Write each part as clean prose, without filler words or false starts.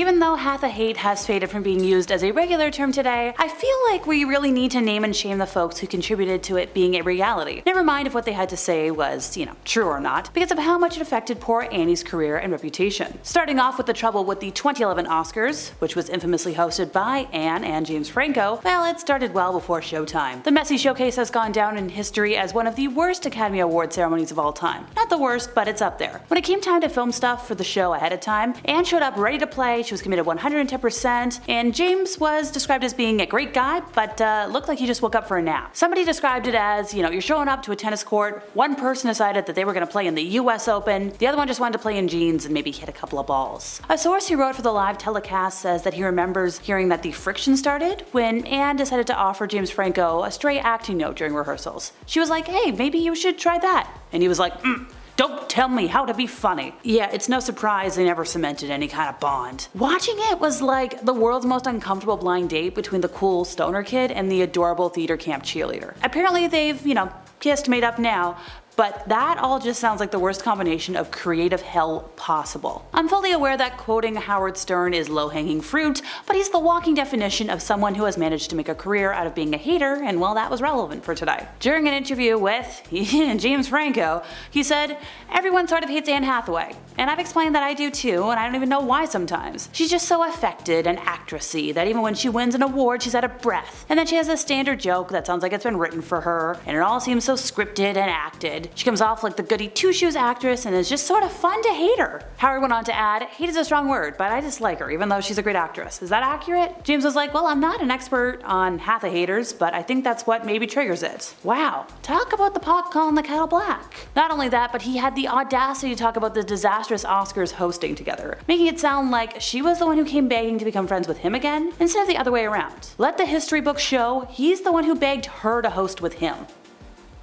even though Hathaway has faded from being used as a regular term today, I feel like we really need to name and shame the folks who contributed to it being a reality. Never mind if what they had to say was, true or not, because of how much it affected poor Annie's career and reputation. Starting off with the trouble with the 2011 Oscars, which was infamously hosted by Anne and James Franco, well, it started well before showtime. The messy showcase has gone down in history as one of the worst Academy Award ceremonies of all time. Not the worst, but it's up there. When it came time to film stuff for the show ahead of time, Anne showed up ready to play, she was committed 110%, and James was described as being a great guy, but looked like he just woke up for a nap. Somebody described it as, you're showing up to a tennis court, one person decided that they were going to play in the US Open, the other one just wanted to play in jeans and maybe hit a couple of balls. A source who wrote for the live telecast says that he remembers hearing that the friction started when Anne decided to offer James Franco a stray acting note during rehearsals. She was like, hey, maybe you should try that. And he was like, don't tell me how to be funny. Yeah, it's no surprise they never cemented any kind of bond. Watching it was like the world's most uncomfortable blind date between the cool stoner kid and the adorable theater camp cheerleader. Apparently they've, kissed, made up now, but that all just sounds like the worst combination of creative hell possible. I'm fully aware that quoting Howard Stern is low-hanging fruit, but he's the walking definition of someone who has managed to make a career out of being a hater, and well, that was relevant for today. During an interview with James Franco, he said, everyone sort of hates Anne Hathaway, and I've explained that I do too, and I don't even know why sometimes. She's just so affected and actressy that even when she wins an award, she's out of breath, and then she has a standard joke that sounds like it's been written for her, and it all seems so scripted and acted. She comes off like the goody two-shoes actress and is just sort of fun to hate her. Howard went on to add, hate is a strong word, but I dislike her even though she's a great actress. Is that accurate? James was like, well, I'm not an expert on Hathaway haters, but I think that's what maybe triggers it. Wow, talk about the pot calling the kettle black. Not only that, but he had the audacity to talk about the disastrous Oscars hosting together, making it sound like she was the one who came begging to become friends with him again, instead of the other way around. Let the history books show he's the one who begged her to host with him.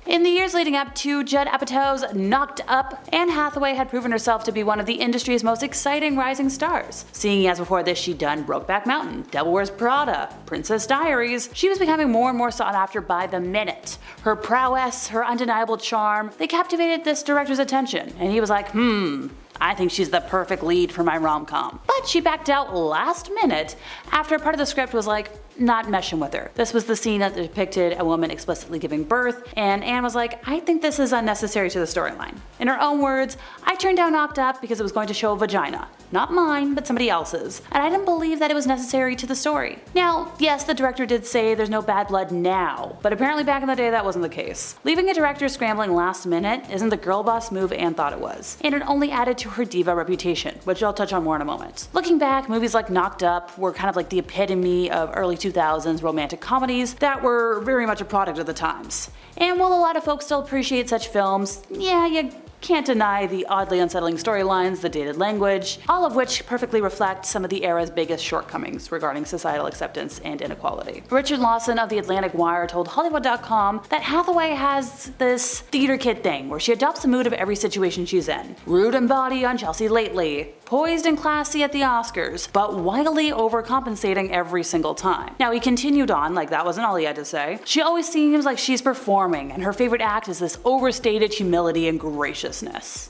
In the years leading up to Judd Apatow's Knocked Up, Anne Hathaway had proven herself to be one of the industry's most exciting rising stars. Seeing as before this she'd done Brokeback Mountain, Devil Wears Prada, Princess Diaries, she was becoming more and more sought after by the minute. Her prowess, her undeniable charm, they captivated this director's attention, and he was like, I think she's the perfect lead for my rom-com. But she backed out last minute after part of the script was like, not meshing with her. This was the scene that depicted a woman explicitly giving birth, and Anne was like, I think this is unnecessary to the storyline. In her own words, I turned down Knocked Up because it was going to show a vagina. Not mine, but somebody else's, and I didn't believe that it was necessary to the story. Now, yes, the director did say there's no bad blood now, but apparently back in the day that wasn't the case. Leaving a director scrambling last minute isn't the girl boss move Anne thought it was, and it only added to her diva reputation, which I'll touch on more in a moment. Looking back, movies like Knocked Up were kind of like the epitome of early 2000s romantic comedies that were very much a product of the times. And while a lot of folks still appreciate such films, yeah, you can't deny the oddly unsettling storylines, the dated language, all of which perfectly reflect some of the era's biggest shortcomings regarding societal acceptance and inequality. Richard Lawson of the Atlantic Wire told Hollywood.com that Hathaway has this theater kid thing where she adopts the mood of every situation she's in. Rude and bawdy on Chelsea Lately, poised and classy at the Oscars, but wildly overcompensating every single time. Now he continued on like that wasn't all he had to say. She always seems like she's performing, and her favorite act is this overstated humility and graciousness.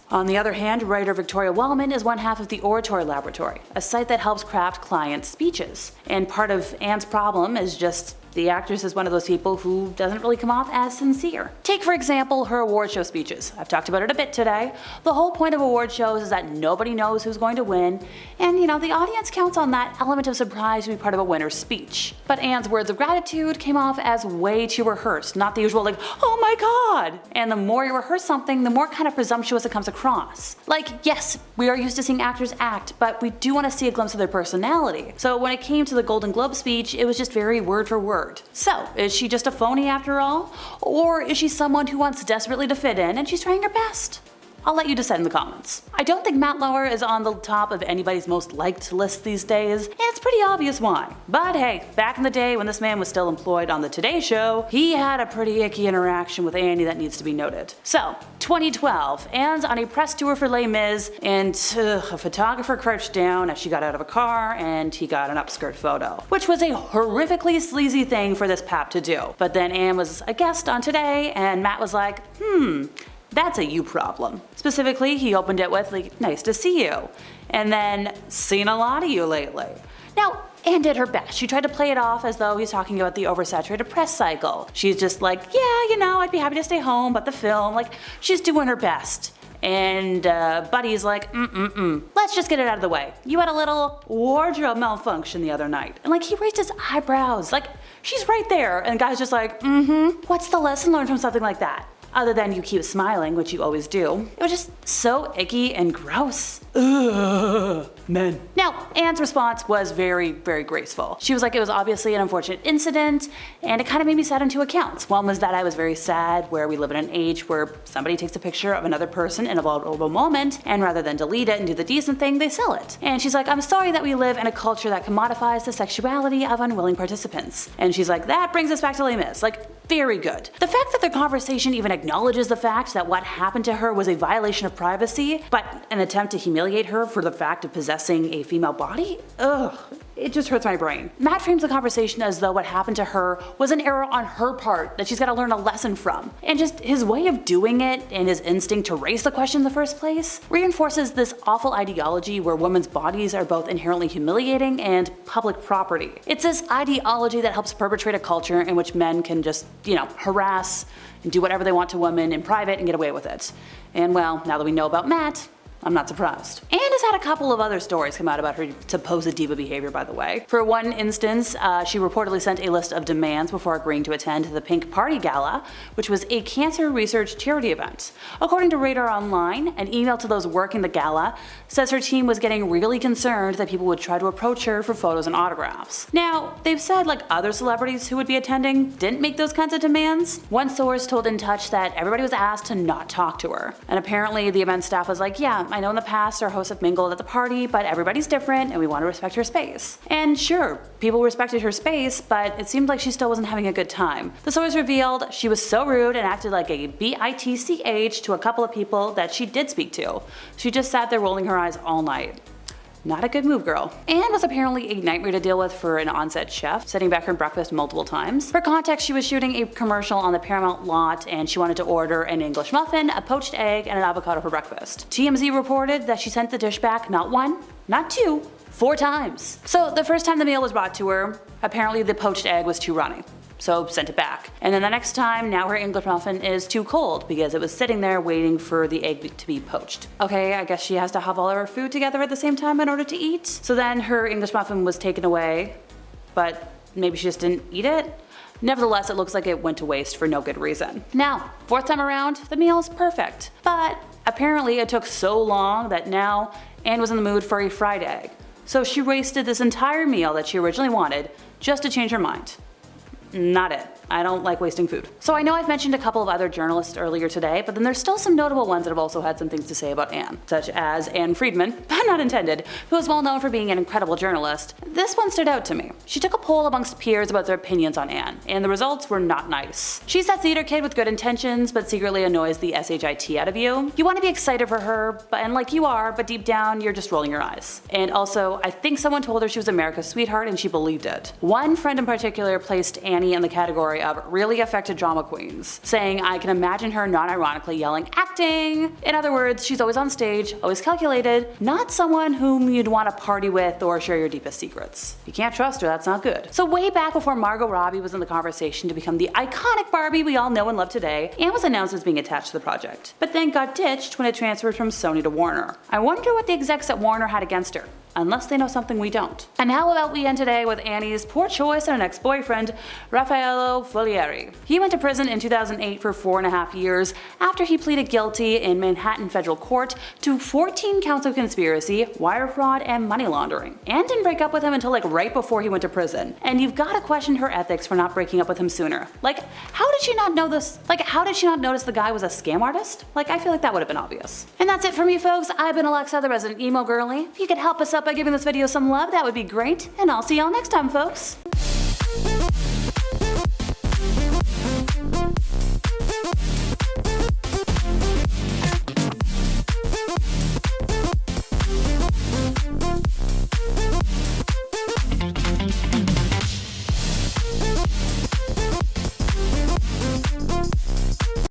On the other hand, writer Victoria Wellman is one half of the Oratory Laboratory, a site that helps craft clients' speeches. And part of Anne's problem is just the actress is one of those people who doesn't really come off as sincere. Take for example her award show speeches. I've talked about it a bit today. The whole point of award shows is that nobody knows who's going to win, and the audience counts on that element of surprise to be part of a winner's speech. But Anne's words of gratitude came off as way too rehearsed, not the usual like, oh my god! And the more you rehearse something, the more kind of presumptuous it comes across. Like, yes, we are used to seeing actors act, but we do want to see a glimpse of their personality. So when it came to the Golden Globe speech, it was just very word for word. So, is she just a phony after all? Or is she someone who wants desperately to fit in and she's trying her best? I'll let you decide in the comments. I don't think Matt Lauer is on the top of anybody's most liked list these days, and it's pretty obvious why. But hey, back in the day when this man was still employed on the Today Show, he had a pretty icky interaction with Annie that needs to be noted. So, 2012, Anne's on a press tour for Les Mis, and a photographer crouched down as she got out of a car and he got an upskirt photo, which was a horrifically sleazy thing for this pap to do. But then Anne was a guest on Today and Matt was like, That's a you problem. Specifically, he opened it with like, nice to see you, and then seen a lot of you lately. Now, Anne did her best. She tried to play it off as though he's talking about the oversaturated press cycle. She's just like, yeah, you know, I'd be happy to stay home, but the film, like, she's doing her best. And Buddy's like, let's just get it out of the way. You had a little wardrobe malfunction the other night. And like, he raised his eyebrows, like, she's right there. And the guy's just like, what's the lesson learned from something like that? Other than you keep smiling, which you always do. It was just so icky and gross. Ugh, men. Now, Anne's response was very, very graceful. She was like, it was obviously an unfortunate incident, and it kind of made me sad on two accounts. One was that I was very sad where we live in an age where somebody takes a picture of another person in a vulnerable moment, and rather than delete it and do the decent thing, they sell it. And she's like, I'm sorry that we live in a culture that commodifies the sexuality of unwilling participants. And she's like, that brings us back to Les Mis. Like, very good. The fact that the conversation even acknowledges the fact that what happened to her was a violation of privacy, but an attempt to humiliate her for the fact of possessing a female body? Ugh. It just hurts my brain. Matt frames the conversation as though what happened to her was an error on her part that she's got to learn a lesson from. And just his way of doing it and his instinct to raise the question in the first place reinforces this awful ideology where women's bodies are both inherently humiliating and public property. It's this ideology that helps perpetrate a culture in which men can just, harass and do whatever they want to women in private and get away with it. And well, now that we know about Matt, I'm not surprised. Anne has had a couple of other stories come out about her supposed diva behavior, by the way. For one instance, she reportedly sent a list of demands before agreeing to attend the Pink Party Gala, which was a cancer research charity event. According to Radar Online, an email to those working the gala says her team was getting really concerned that people would try to approach her for photos and autographs. Now, they've said like other celebrities who would be attending didn't make those kinds of demands. One source told In Touch that everybody was asked to not talk to her. And apparently the event staff was like, yeah, I know in the past our hosts have mingled at the party, but everybody's different and we want to respect her space. And sure, people respected her space, but it seemed like she still wasn't having a good time. The source revealed she was so rude and acted like a bitch to a couple of people that she did speak to. She just sat there rolling her eyes all night. Not a good move, girl. Anne was apparently a nightmare to deal with for an on-set chef, setting back her breakfast multiple times. For context, she was shooting a commercial on the Paramount lot and she wanted to order an English muffin, a poached egg, and an avocado for breakfast. TMZ reported that she sent the dish back not one, not two, 4 times. So the first time the meal was brought to her, apparently the poached egg was too runny. So sent it back. And then the next time, now her English muffin is too cold because it was sitting there waiting for the egg to be poached. Okay, I guess she has to have all of her food together at the same time in order to eat. So then her English muffin was taken away, but maybe she just didn't eat it? Nevertheless, it looks like it went to waste for no good reason. Now, 4th time around, the meal is perfect. But apparently it took so long that now Anne was in the mood for a fried egg. So she wasted this entire meal that she originally wanted just to change her mind. Not it. I don't like wasting food. So I know I've mentioned a couple of other journalists earlier today, but then there's still some notable ones that have also had some things to say about Anne, such as Anne Friedman, pun not intended, who is well known for being an incredible journalist. This one stood out to me. She took a poll amongst peers about their opinions on Anne, and the results were not nice. She's that theater kid with good intentions, but secretly annoys the shit out of you. You want to be excited for her, and like you are, but deep down you're just rolling your eyes. And also, I think someone told her she was America's sweetheart and she believed it. One friend in particular placed Annie in the category of really affected drama queens, saying I can imagine her non-ironically yelling acting. In other words, she's always on stage, always calculated, not someone whom you'd want to party with or share your deepest secrets. You can't trust her, that's not good. So way back before Margot Robbie was in the conversation to become the iconic Barbie we all know and love today, Anne was announced as being attached to the project, but then got ditched when it transferred from Sony to Warner. I wonder what the execs at Warner had against her. Unless they know something we don't. And how about we end today with Annie's poor choice and an ex-boyfriend, Raffaello Follieri. He went to prison in 2008 for 4.5 years after he pleaded guilty in Manhattan federal court to 14 counts of conspiracy, wire fraud, and money laundering. Anne didn't break up with him until like right before he went to prison. And you've gotta question her ethics for not breaking up with him sooner. Like, how did she not know this? Like, how did she not notice the guy was a scam artist? Like, I feel like that would have been obvious. And that's it for me, folks. I've been Alexa, the resident emo girly. If you could help us out by giving this video some love, that would be great, and I'll see y'all next time, folks.